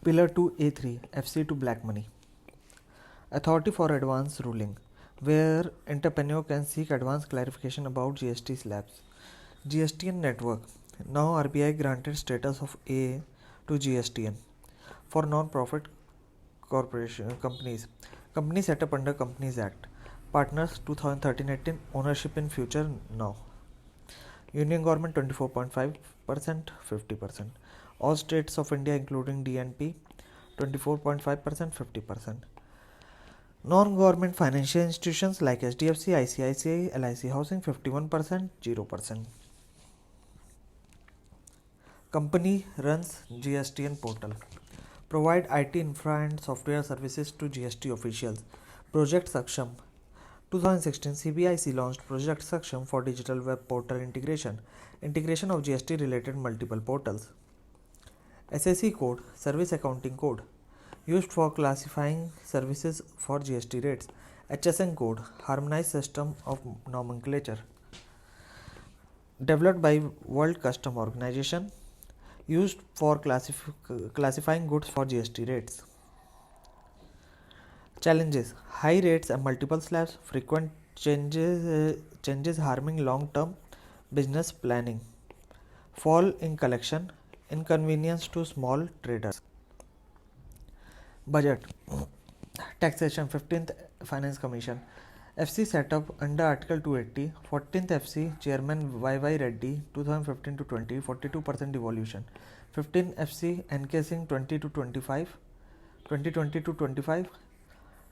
Pillar 2A3 FC to black money. Authority for advance ruling, where entrepreneur can seek advance clarification about GST slabs. GSTN network. Now RBI granted status of A to GSTN for non-profit corporation companies. Companies set up under Companies Act. Partners 2013-18. Ownership in future now. Union government 24.5%, 50%. All states of India including DNP 24.5%, 50%. Non-government financial institutions like HDFC, ICICI, LIC Housing 51%, 0%. Company runs GSTN portal. Provide IT infra and software services to GST officials. Project Saksham. 2016 CBIC launched Project Saksham for digital web portal integration. Integration of GST related multiple portals. SAC code, service accounting code, used for classifying services for GST rates. HSN code, harmonized system of nomenclature. Developed by World Customs Organization, used for classifying goods for GST rates. Challenges: high rates and multiple slabs, frequent changes harming long-term business planning, fall in collection, inconvenience to small traders. Budget. Taxation. 15th Finance Commission. FC set up under Article 280. 14th FC Chairman YY Reddy 2015 to 20, 42% devolution. 15th FC NK 20 to 25, 2020 to 25,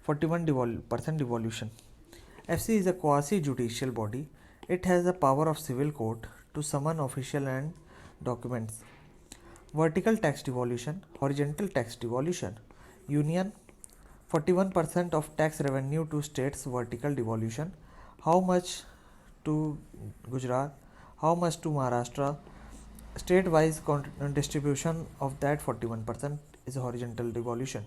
41% devolution. FC is a quasi-judicial body. It has the power of civil court to summon official and documents. Vertical tax devolution, horizontal tax devolution. Union 41% of tax revenue to states, vertical devolution. How much to Gujarat? How much to Maharashtra? State-wise distribution of that 41% is horizontal devolution.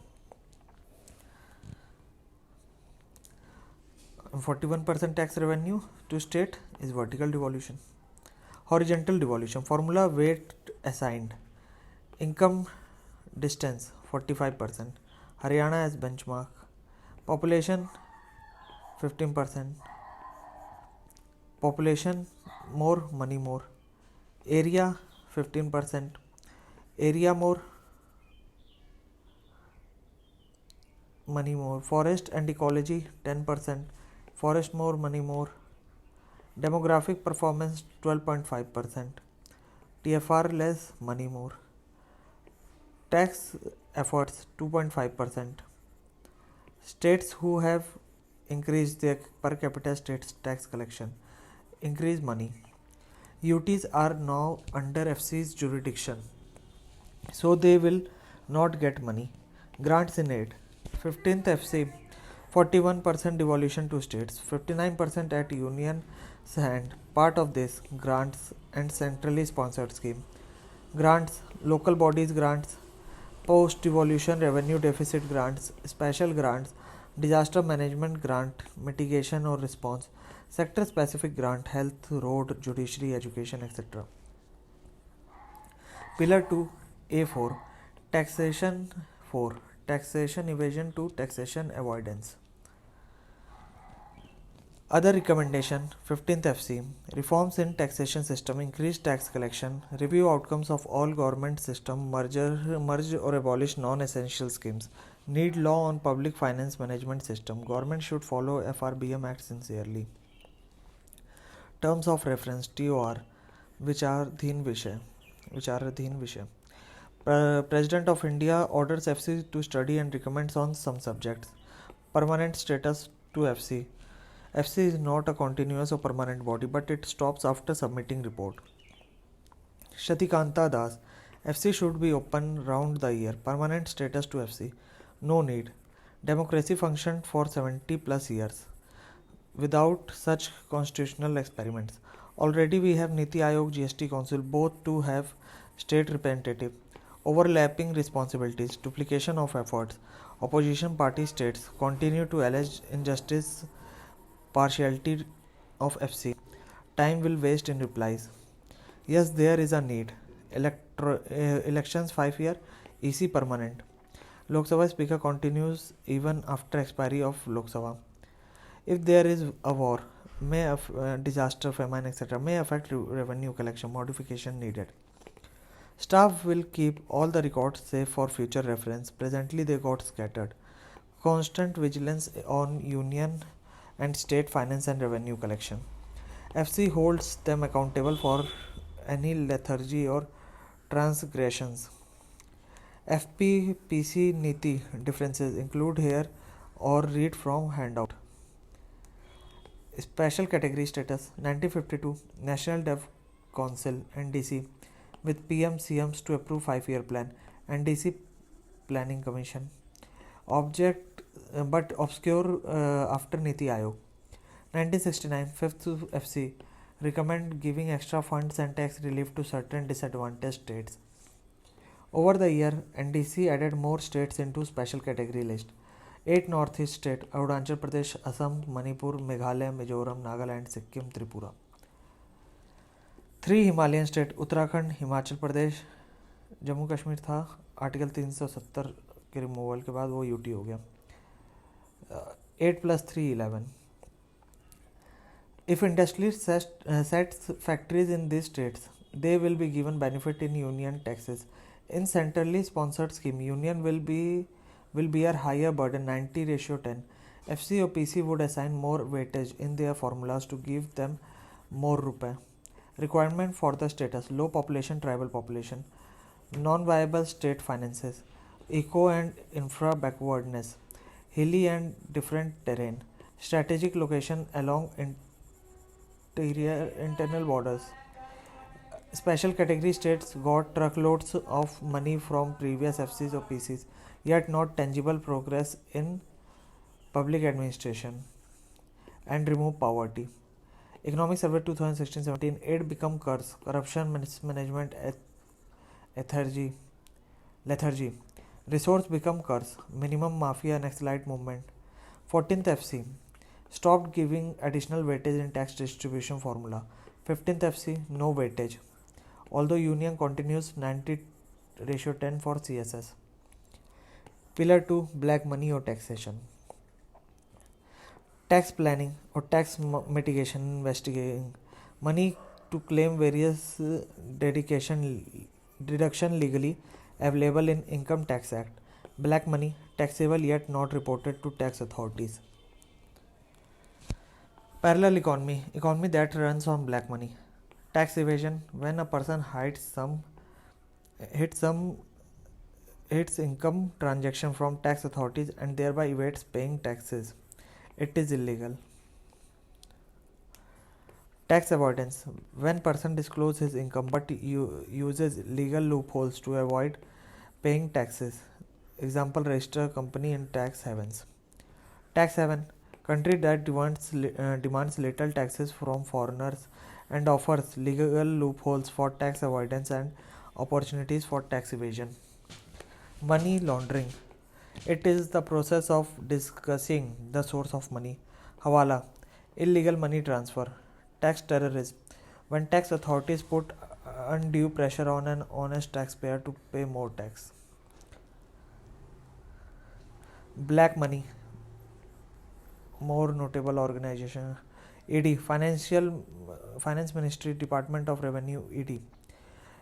41% tax revenue to state is vertical devolution. Horizontal devolution. Formula weight assigned. Income distance 45%. Haryana as benchmark. Population 15%. Population more, money more. Area 15%. Area more, money more. Forest and ecology 10%. Forest more, money more. Demographic performance 12.5%. TFR less, money more. Tax efforts 2.5%. States who have increased their per capita states tax collection increase money. UTs are now under FC's jurisdiction, so they will not get money. Grants in aid. 15th FC 41% devolution to states, 59% at union's hand. Part of this grants and centrally sponsored scheme. Grants, local bodies grants, post devolution revenue deficit grants, special grants, disaster management grant, mitigation or response, sector specific grant, health, road, judiciary, education, etc. Pillar 2 A4 Taxation 4 Taxation evasion to taxation avoidance. Other recommendation 15th FC reforms in taxation system, increase tax collection, review outcomes of all government system, merge or abolish non-essential schemes, need law on public finance management system, government should follow FRBM Act sincerely. Terms of reference TOR विचाराधीन विषय. President of India orders FC to study and recommends on some subjects. Permanent status to FC. FC is not a continuous or permanent body, but it stops after submitting report. Shatikanta Das. FC should be open round the year. Permanent status to FC. No need. Democracy functioned for 70 plus years without such constitutional experiments. Already we have Niti Aayog, GST Council, both to have state representative. Overlapping responsibilities, duplication of efforts. Opposition party states continue to allege injustice, partiality of FC. Time will waste in replies. Yes, there is a need. Elections 5 year, EC permanent. Lok Sabha Speaker continues even after expiry of Lok Sabha. If there is a war, disaster, famine, etc., may affect revenue collection, modification needed. Staff will keep all the records safe for future reference. Presently, they got scattered. Constant vigilance on union and state finance and revenue collection. FC holds them accountable for any lethargy or transgressions. FPPC Niti differences include here or read from handout. Special category status 1952 National Dev Council NDC with PM CMs to approve 5-year plan NDC Planning Commission. Object but obscure after Niti Aayog. 1969 5th FC recommend giving extra funds and tax relief to certain disadvantaged states. Over the year, NDC added more states into special category list. 8 Northeast states Arunachal Pradesh, Assam, Manipur, Meghalaya, Mizoram, Nagaland, Sikkim, Tripura. 3 Himalayan states Uttarakhand, Himachal Pradesh, Jammu Kashmir था article 370 के removal के बाद वो UT हो गया. 8 + 3 11. If industry sets factories in these states, they will be given benefit in union taxes. In centrally sponsored scheme, union will bear higher burden 90:10. FC or PC would assign more weightage in their formulas to give them more rupee. Requirement for the status: low population, tribal population, non-viable state finances, eco and infra backwardness, hilly and different terrain, strategic location along internal borders. Special category states got truckloads of money from previous FCs or PCs, yet not tangible progress in public administration and remove poverty. Economic Survey 2016-17 8 become curse, corruption, mismanagement, lethargy. Resource become curse, minimum mafia, Naxalite movement. 14th FC stopped giving additional weightage in tax distribution formula. 15th FC no weightage, although union continues 90:10 for CSS. Pillar 2 black money or taxation. Tax planning or tax mitigation, investigating money to claim various deduction legally available in Income Tax Act. Black money taxable yet not reported to tax authorities. Parallel economy that runs on black money. Tax evasion when a person hits income transaction from tax authorities and thereby evades paying taxes. It is illegal. Tax avoidance when person discloses his income but uses legal loopholes to avoid paying taxes. Example: register company in tax havens. Tax haven country that demands little taxes from foreigners and offers legal loopholes for tax avoidance and opportunities for tax evasion. Money laundering. It is the process of discussing the source of money. Hawala, illegal money transfer. Tax terrorism, when tax authorities put undue pressure on an honest taxpayer to pay more tax. Black money, more notable organization. ED, Finance Ministry, Department of Revenue, ED.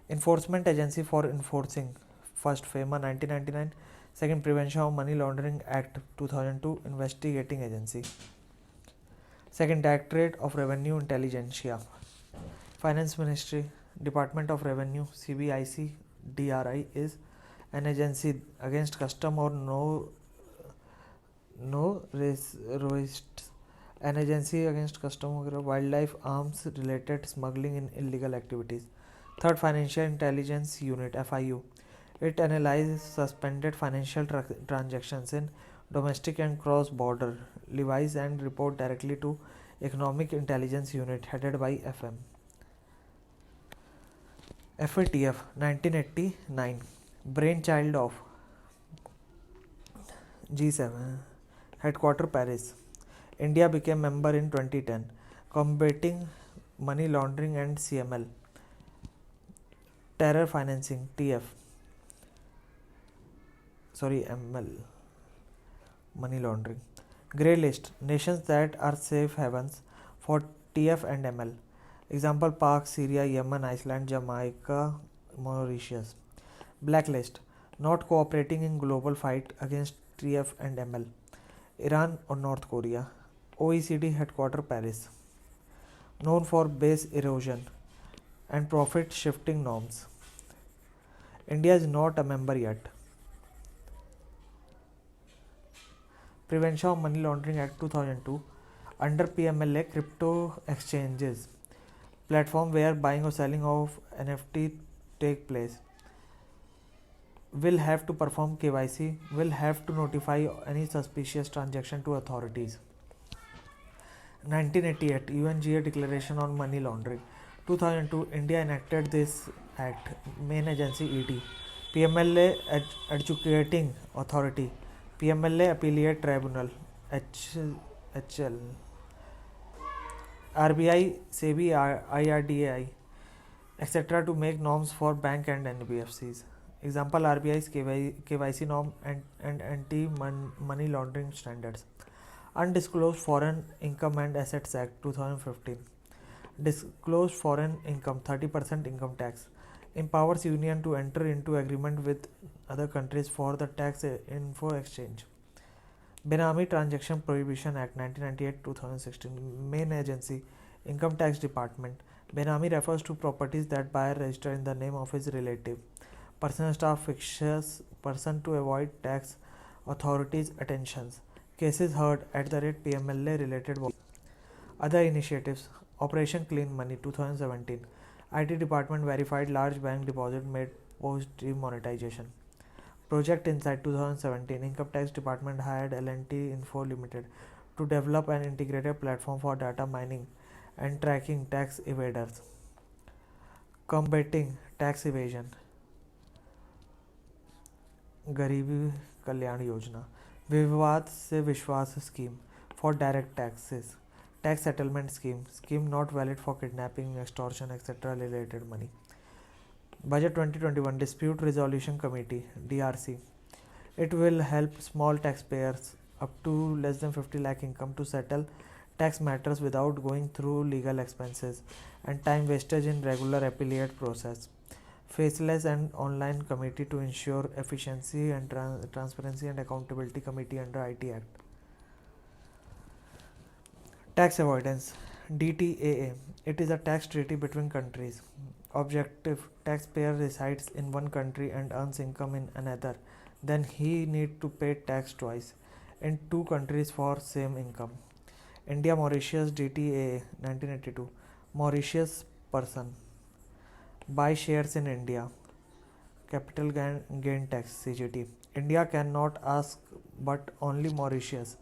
Enforcement Agency for Enforcing. First, FEMA 1999. Second, Prevention of Money Laundering Act 2002, Investigating Agency. Second, Directorate of Revenue Intelligentsia. Finance Ministry, Department of Revenue, CBIC, DRI is an agency against custom or no roists, an agency against custom or wildlife, arms related smuggling in illegal activities. Third, Financial Intelligence Unit, FIU. It analyzes suspended financial transactions in domestic and cross-border levies and report directly to Economic Intelligence Unit headed by FM. FATF 1989, brainchild of G7, headquarter Paris. India became member in 2010, combating money laundering and CML. Terror financing, TF. ML, money laundering. Grey list, nations that are safe havens for TF and ML. Example: Pak, Syria, Yemen, Iceland, Jamaica, Mauritius. Blacklist, not cooperating in global fight against TF and ML. Iran or North Korea. OECD headquarter Paris. Known for base erosion and profit shifting norms. India is not a member yet. Prevention of Money Laundering Act 2002. Under PMLA, crypto exchanges, platform where buying or selling of NFT take place, will have to perform KYC, will have to notify any suspicious transaction to authorities. 1988 UNGA Declaration on Money Laundering. 2002 India enacted this act. Main agency ED. PMLA Educating Authority. PMLA Appellate Tribunal HL. RBI, SEBI, IRDAI, etc. to make norms for bank and NBFCs. Example: RBI's KYC norm and anti-money laundering standards. Undisclosed Foreign Income and Assets Act 2015. Disclosed foreign income, 30% income tax. Empowers union to enter into agreement with other countries for the tax info exchange. Benami Transaction Prohibition Act 1998-2016. Main agency, Income Tax Department. Benami refers to properties that buyer registered in the name of his relative, personal staff, fictitious person to avoid tax authorities' attentions. Cases heard at the PMLA related body. Other initiatives. Operation Clean Money 2017. IT department verified large bank deposit made post demonetization. Project Insight 2017. Income Tax Department hired L&T Info Limited to develop an integrated platform for data mining and tracking tax evaders. Combating tax evasion. Garibi Kalyan Yojana. Vivad se Vishwas scheme for direct taxes. Tax settlement scheme not valid for kidnapping, extortion, etc. related money. Budget 2021 Dispute Resolution Committee DRC. It will help small taxpayers up to less than 50 lakh income to settle tax matters without going through legal expenses and time wastage in regular appellate process. Faceless and online committee to ensure efficiency and transparency and accountability committee under IT Act. Tax avoidance DTAA. It is a tax treaty between countries. Objective: taxpayer resides in one country and earns income in another, then he need to pay tax twice in two countries for same income. India Mauritius DTAA 1982. Mauritius person buy shares in India, capital gain tax CGT. India cannot ask but only Mauritius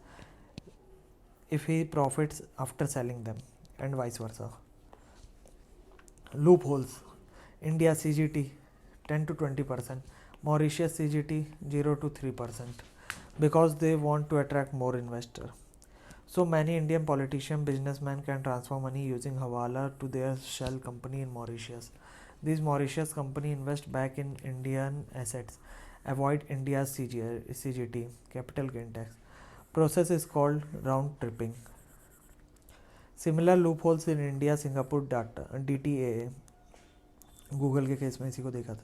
if he profits after selling them, and vice versa. Loopholes. India CGT 10 to 20%, Mauritius CGT 0 to 3%, because they want to attract more investors. So many Indian politicians, businessmen can transfer money using Hawala to their shell company in Mauritius. These Mauritius company invest back in Indian assets, avoid India's CGT, capital gain tax. Process is called round tripping. Similar loopholes in India Singapore data DTAA. Google के case में इसी को देखा था.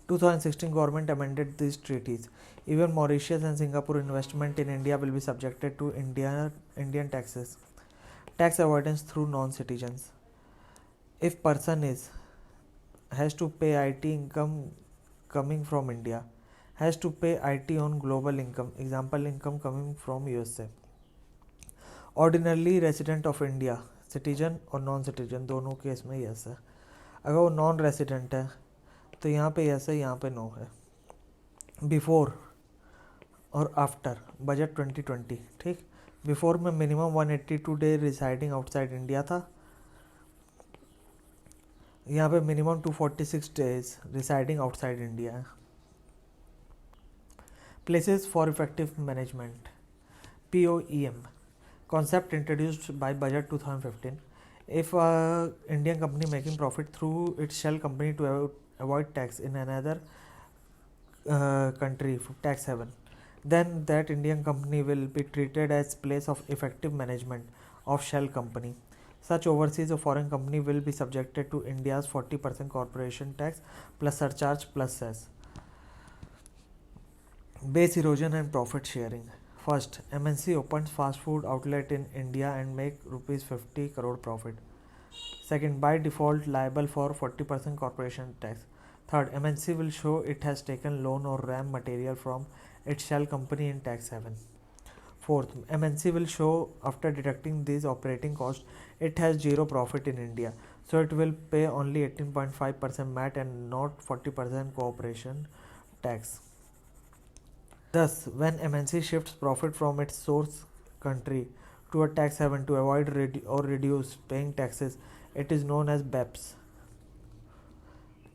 2016 government amended these treaties. Even Mauritius and Singapore investment in India will be subjected to Indian taxes. Tax avoidance through non-citizens. If person has to pay IT income coming from India, has to pay IT on global income, example income coming from USA. Ordinarily resident of India, citizen और non citizen दोनों case में yes है. अगर वो non resident है तो यहाँ पे यस है, यहाँ पे नो है. बिफोर और आफ्टर बजट 2020. ठीक, बिफोर में minimum 182 day residing outside India था, यहाँ पे minimum 246 days residing outside India है. Places for effective management POEM concept introduced by budget 2015. If a Indian company making profit through its shell company to avoid tax in another country tax haven, then that Indian company will be treated as place of effective management of shell company. Such overseas or foreign company will be subjected to India's 40% corporation tax plus surcharge plus cess. Base erosion and profit sharing. First, MNC opens fast food outlet in India and make rupees 50 crore profit. Second, by default liable for 40% corporation tax. Third, MNC will show it has taken loan or RAM material from its shell company in tax haven. Fourth, MNC will show after deducting these operating costs, it has zero profit in India, so it will pay only 18.5% MAT and not 40% corporation tax. Thus, when MNC shifts profit from its source country to a tax haven to avoid or reduce paying taxes, it is known as BEPS.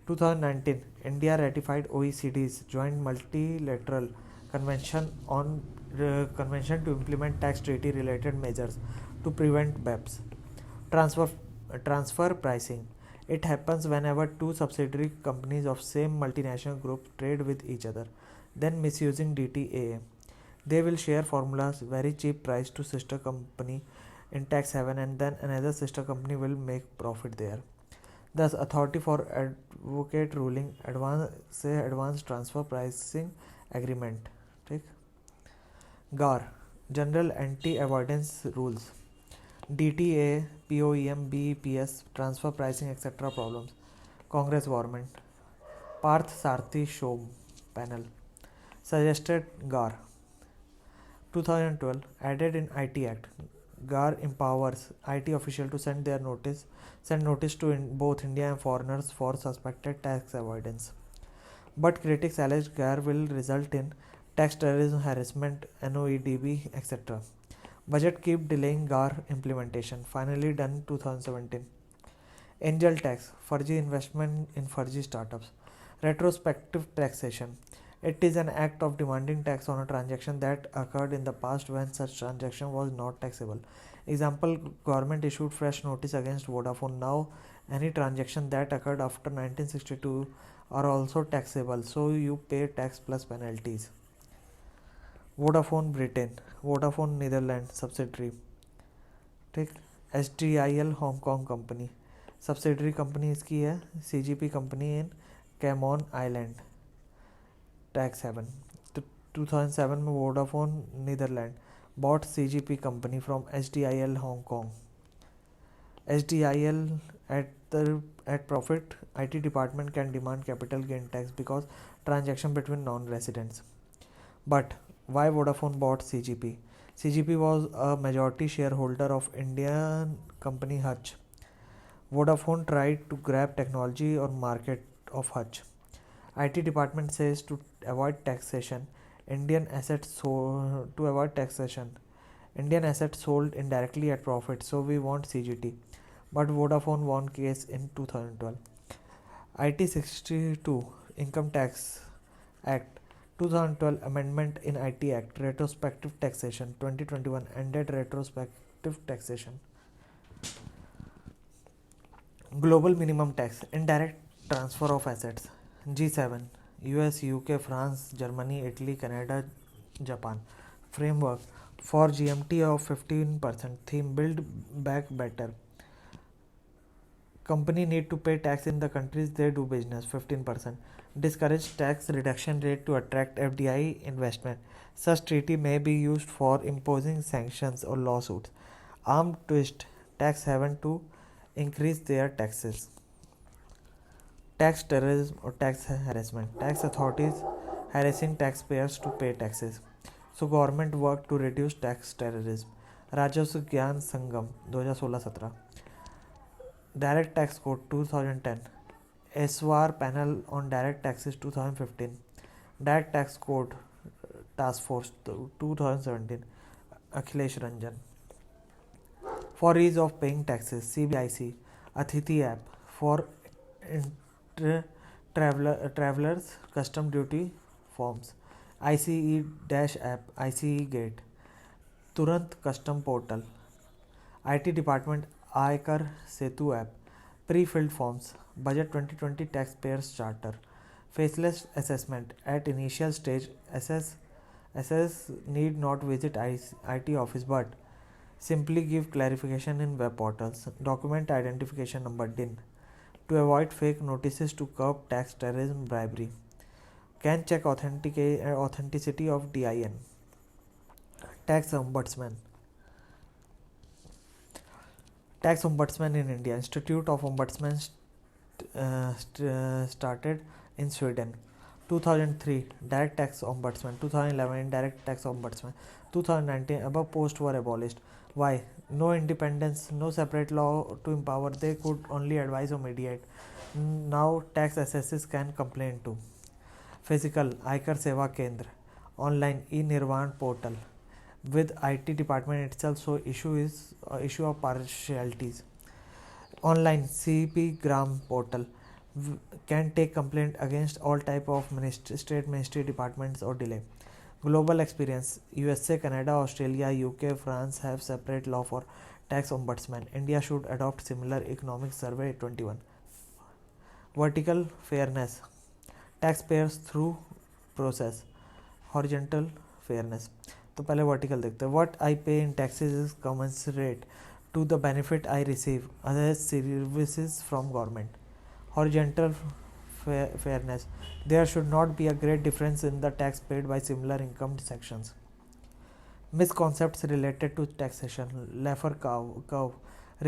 2019, India ratified OECD's Joint Multilateral Convention on Convention to implement tax treaty-related measures to prevent BEPS. Transfer pricing. It happens whenever two subsidiary companies of same multinational group trade with each other, then misusing DTAA. They will share formulas, very cheap price to sister company in tax haven, and then another sister company will make profit there. Thus, Authority for Advocate ruling advanced transfer pricing agreement. ठीक. GAR General Anti-Avoidance Rules. DTA, POEM, BEPS, transfer pricing, etc. problems. Congress government. Parth Sarthi Shom panel suggested GAR. 2012 added in IT Act. GAR empowers IT official to send notice to both India and foreigners for suspected tax avoidance. But critics allege GAR will result in tax terrorism, harassment, NOEDB, etc. Budget keep delaying GAR implementation. Finally done 2017. Angel tax, furji investment in furji startups. Retrospective taxation. It is an act of demanding tax on a transaction that occurred in the past when such transaction was not taxable. Example, government issued fresh notice against Vodafone. Now, any transaction that occurred after 1962 are also taxable, so you pay tax plus penalties. Vodafone Britain, Vodafone Netherlands subsidiary. ठीक. SDIL Hong Kong company. Subsidiary company इसकी है CGP company in Cayman Island. Tax haven. 2007 में Vodafone Netherland bought CGP company from SDIL Hong Kong. SDIL at profit, IT department can demand capital gain tax because transaction between non-residents. But why Vodafone bought CGP? CGP was a majority shareholder of Indian company Hutch. Vodafone tried to grab technology or market of Hutch. IT department says to avoid taxation, Indian assets sold indirectly at profit, so we want CGT. But Vodafone won case in 2012. IT 62 Income Tax Act 2012 amendment in IT Act retrospective taxation 2021 ended retrospective taxation. Global minimum tax indirect transfer of assets. G7 US, UK, France, Germany, Italy, Canada, Japan. Framework for GMT of 15%. Theme build back better. Company need to pay tax in the countries they do business 15%. Discourage tax reduction rate to attract FDI investment. Such treaty may be used for imposing sanctions or lawsuits. Arm twist tax haven to increase their taxes. Tax terrorism or tax harassment. Tax authorities harassing taxpayers to pay taxes. So government work to reduce tax terrorism. Rajaswa Gyan Sangam 2016-17. Direct Tax Code 2010. SWAR Panel on Direct Taxes 2015. Direct Tax Code Task Force 2017. Akhilesh Ranjan. For ease of paying taxes, CBIC Atithi app for travelers custom duty forms. ICE-app, ICE Gate. Turant Custom Portal. IT Department Aykar Setu app. Pre-filled forms. Budget 2020 Taxpayers Charter. Faceless assessment. At initial stage, assess need not visit IT office but simply give clarification in web portals. Document identification number DIN. To avoid fake notices to curb tax terrorism bribery. Can check authenticity of DIN. Tax Ombudsman. Tax Ombudsman in India. Institute of Ombudsman started in Sweden. 2003 Direct Tax Ombudsman. 2011 Indirect Tax Ombudsman. 2019 above posts were abolished. Why? No independence, no separate law to empower. They could only advise or mediate. Now tax assessors can complain too. Physical Aikar Seva Kendra. Online e-Nirvan portal. With IT department itself, so issue of partialities. Online CP Gram portal can take complaint against all type of state ministry departments or delay. Global experience. USA, Canada, Australia, UK, France have separate law for tax ombudsman. India should adopt similar. Economic Survey 21. Vertical fairness. Taxpayers through process. Horizontal fairness. तो पहले vertical देखते हैं. What I pay in taxes is commensurate to the benefit I receive other services from government. Horizontal fairness. There should not be a great difference in the tax paid by similar income sections. Misconceptions related to taxation. Laffer curve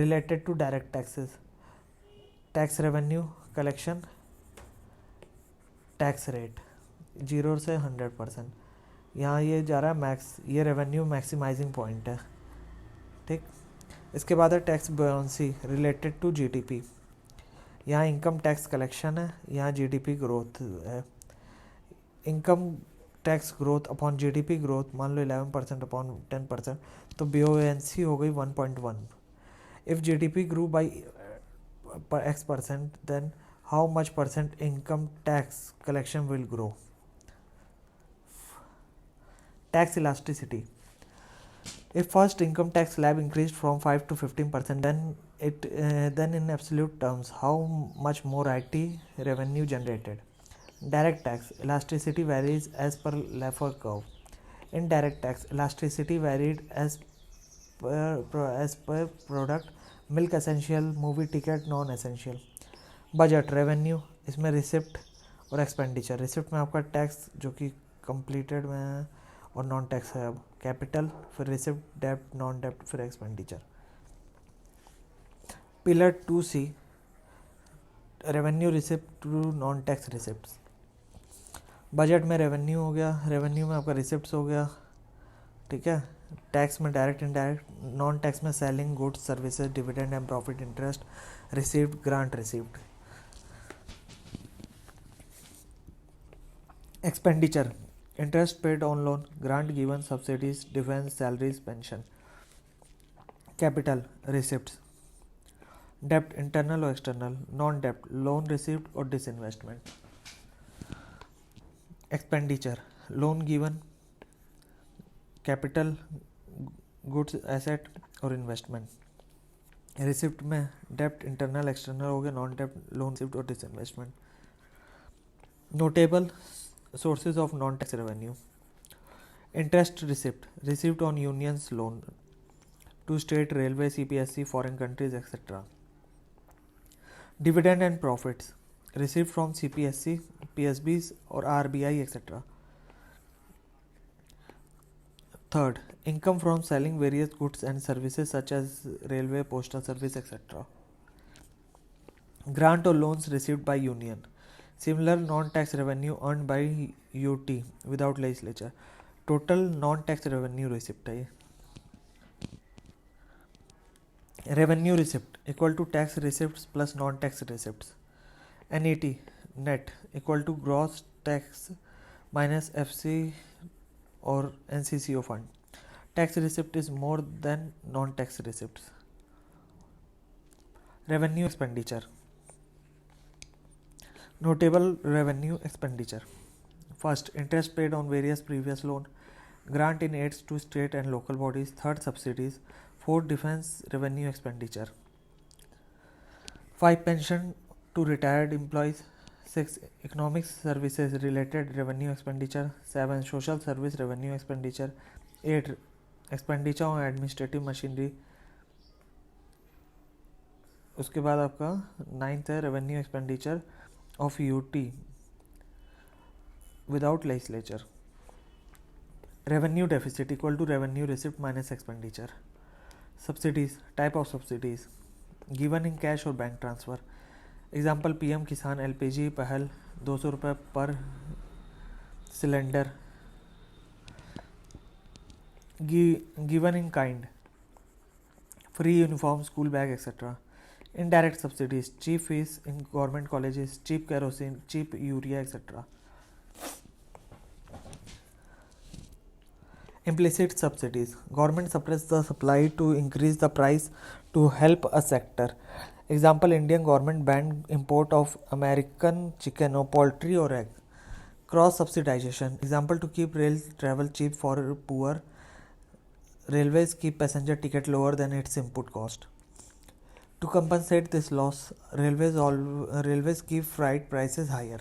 related to direct taxes. Tax revenue collection. Tax rate 0 से 100%. यहाँ ये जा रहा है max. ये revenue maximising point है. ठीक. इसके बाद है tax buoyancy related to GDP. यहाँ इनकम टैक्स कलेक्शन है, यहाँ जीडीपी ग्रोथ है. Income tax growth upon GDP growth मान लो 11% अपॉन 10%, तो बीओएनसी हो गई 1.1. If GDP grew by x%, then how much % income tax collection will grow. Tax elasticity. If first income tax slab increased from 5 to 15%, then in absolute terms, how much more IT revenue generated? Direct tax elasticity varies as per Laffer curve. Indirect tax elasticity varied as per product. Milk essential, movie ticket non-essential. Budget revenue, इसमें receipt और expenditure. Receipt में आपका tax जो कि completed में है और non tax है. अब कैपिटल, फिर रिसिप्ट, डेप्ट, नॉन डेप्ट, फिर expenditure. Pillar 2C revenue receipt to non tax receipts. Budget में रेवेन्यू हो गया, रेवेन्यू में आपका रिसिप्ट्स हो गया. ठीक है. टैक्स में डायरेक्ट इनडायरेक्ट. नॉन टैक्स में selling goods services, dividend and profit, interest received, grant received. Expenditure interest paid on loan, grant given, subsidies, defense, salaries, pension. Capital receipts. Debt internal or external, non debt, loan received or disinvestment. Expenditure loan given, capital, goods, asset और investment. Receipt में डेप्ट internal external हो गया, non डेप्ट, loan receipt और disinvestment. Notable sources of non-tax revenue. Interest receipt received on unions loan to state, railway, CPSC, foreign countries, etc. Dividend and profits received from CPSC, PSBs or RBI, etc. Third, income from selling various goods and services such as railway, postal service, etc. Grant or loans received by union. Similar non-tax revenue earned by UT without legislature. Total non-tax revenue receipt है. Revenue receipt equal to tax receipts plus non-tax receipts. NET net equal to gross tax minus FC or NCCO fund. Tax receipt is more than non-tax receipts. Revenue expenditure. Notable revenue expenditure. First, interest paid on various previous loan. Grant in aids to state and local bodies. Third, subsidies. Fourth, defense revenue expenditure. 5, pension to retired employees. 6. Economic services related revenue expenditure. 7. Social service revenue expenditure. 8. Expenditure on administrative machinery. उसके बाद आपका 9th है revenue expenditure of UT without legislature. Revenue deficit equal to revenue receipt minus expenditure. Subsidies, type of subsidies, given in cash or bank transfer. Example PM Kisan LPG Pahal 200 रुपये पर cylinder. Given in kind, free uniform, school bag etcetera. Indirect subsidies, cheap fees in government colleges, cheap kerosene, cheap urea etcetera. Implicit subsidies, government suppress the supply to increase the price to help a sector. Example, Indian government banned import of American chicken or poultry or egg. Cross subsidization, example, to keep rail travel cheap for poor, railways keep passenger ticket lower than its input cost. To compensate this loss, railways keep freight prices higher.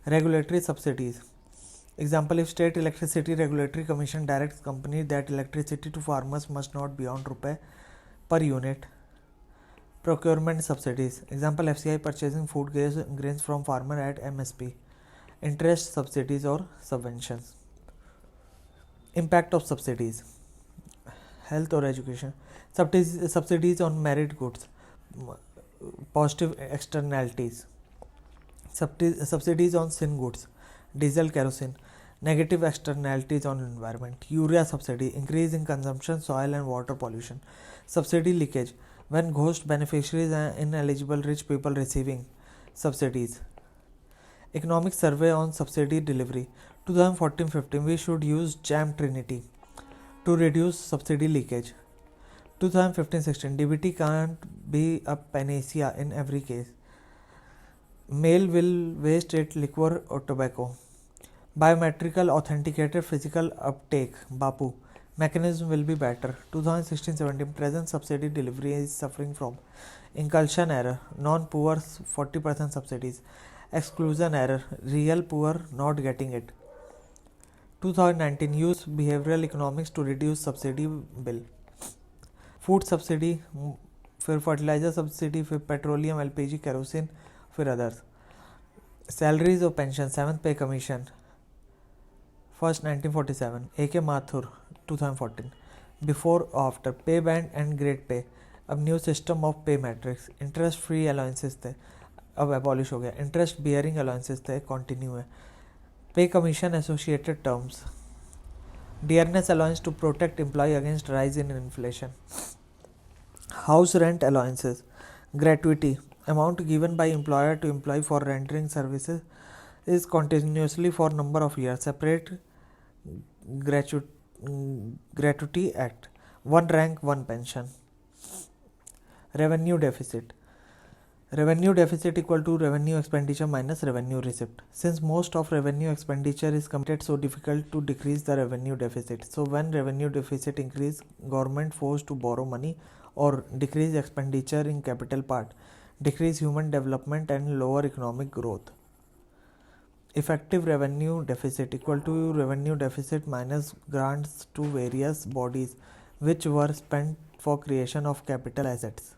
Regulatory subsidies, example, if state electricity regulatory commission directs company that electricity to farmers must not be beyond rupee per unit. Procurement subsidies, example, FCI purchasing food grains from farmer at MSP. Interest subsidies or subventions. Impact of subsidies, health or education. Subsidies on merit goods, positive externalities. Subsidies on sin goods, diesel, kerosene. Negative externalities on environment. Urea subsidy, increase in consumption, soil and water pollution. Subsidy leakage, when ghost beneficiaries and ineligible rich people receiving subsidies. Economic survey on subsidy delivery. 2014-15, we should use JAM Trinity to reduce subsidy leakage. 2015-16, DBT can't be a panacea in every case. Mail will waste it liquor or tobacco. Biometrical authenticated physical uptake, BAPU, mechanism will be better. 2016-17, present subsidy delivery is suffering from inclusion error, non-poor 40% subsidies, exclusion error, real poor not getting it. 2019, use behavioral economics to reduce subsidy bill. Food subsidy, फिर fertilizer subsidy, फिर petroleum, LPG, kerosene, फिर others. Salaries or pension, 7th pay commission, first 1947. A.K. Mathur, 2014. Before or after, pay band and grade pay. अब new system of pay matrix. Interest free allowances थे, अब abolish हो गया. Interest bearing allowances थे, continue है. Pay commission associated terms. Dearness allowance to protect employ against rise in inflation. House rent allowances. Gratuity, amount given by employer to employee for rendering services is continuously for number of years. Separate gratuity act. One rank, one pension. Revenue deficit. Revenue deficit equal to revenue expenditure minus revenue receipt. Since most of revenue expenditure is committed, so difficult to decrease the revenue deficit. So when revenue deficit increase, government forced to borrow money or decrease expenditure in capital part, decrease human development and lower economic growth. Effective revenue deficit equal to revenue deficit minus grants to various bodies which were spent for creation of capital assets.